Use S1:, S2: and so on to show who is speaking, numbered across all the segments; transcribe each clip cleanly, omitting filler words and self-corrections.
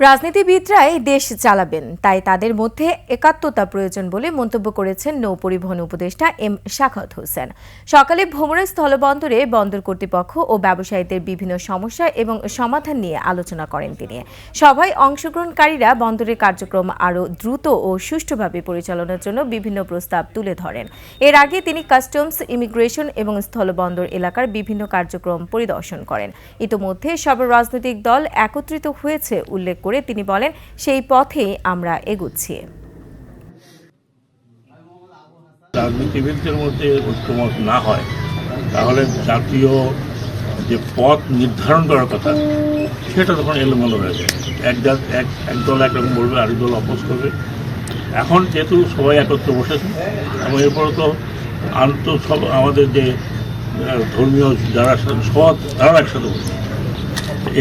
S1: রাজনীতিবিদরাই দেশ চালাবেন, তাই তাদের মধ্যে একাত্মতা প্রয়োজন বলে মন্তব্য করেছেন নৌ পরিবহন উপদেষ্টা এম শাখাওয়াত হোসেন। সকালে ভোমরা স্থলবন্দরে বন্দর কর্তৃপক্ষ ও ব্যবসায়ীদের বিভিন্ন সমস্যা এবং সমাধান নিয়ে আলোচনা করেন তিনি। সভায় অংশগ্রহণকারীরা বন্দরের কার্যক্রম আরও দ্রুত ও সুষ্ঠুভাবে পরিচালনার জন্য বিভিন্ন প্রস্তাব তুলে ধরেন। এর আগে তিনি কাস্টমস, ইমিগ্রেশন এবং স্থলবন্দর এলাকার বিভিন্ন কার্যক্রম পরিদর্শন করেন। ইতোমধ্যে সব রাজনৈতিক দল একত্রিত হয়েছে উল্লেখ করে তিনি বলেন, সেই পথেই আমরা এগুচ্ছি।
S2: রাজনীতিবিদদের মধ্যে ঐক্যমত না হয় তাহলে জাতীয় যে পথ নির্ধারণ করার কথা সেটা তখন এলোমেলো হয়ে যায়। এক দল একরকম বলবে, আরেক দল অপোজ করবে। এখন যেহেতু সবাই একত্রে বসেছে এবং এরপরে তো সব আমাদের যে ধর্মীয় যারা সৎ তারাও একসাথে বসে,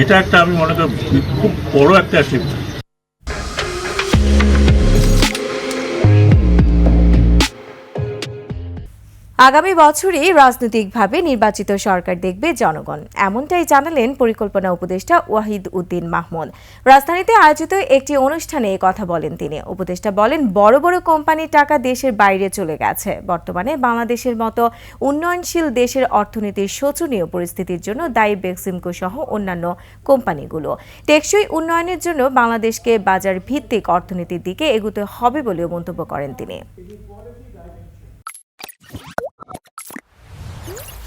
S2: এটা একটা আমি মনে করি খুব বড় একটা অ্যাচিভমেন্ট।
S1: আগামী বছরই রাজনৈতিকভাবে নির্বাচিত সরকার দেখবে জনগণ, এমনটাই জানালেন পরিকল্পনা উপদেষ্টা ওয়াহিদ উদ্দিন মাহমুদ। রাজধানীতে আয়োজিত একটি অনুষ্ঠানে কথা বলেন তিনি। উপদেষ্টা বলেন, বড় বড় কোম্পানির টাকা দেশের বাইরে চলে গেছে। বর্তমানে বাংলাদেশের মতো উন্নয়নশীল দেশের অর্থনীতির শোচনীয় পরিস্থিতির জন্য দায়ী বেক্সিমকো সহ অন্যান্য কোম্পানিগুলো। টেকসই উন্নয়নের জন্য বাংলাদেশকে বাজার ভিত্তিক অর্থনীতির দিকে এগোতে হবে বলেও মন্তব্য করেন তিনি।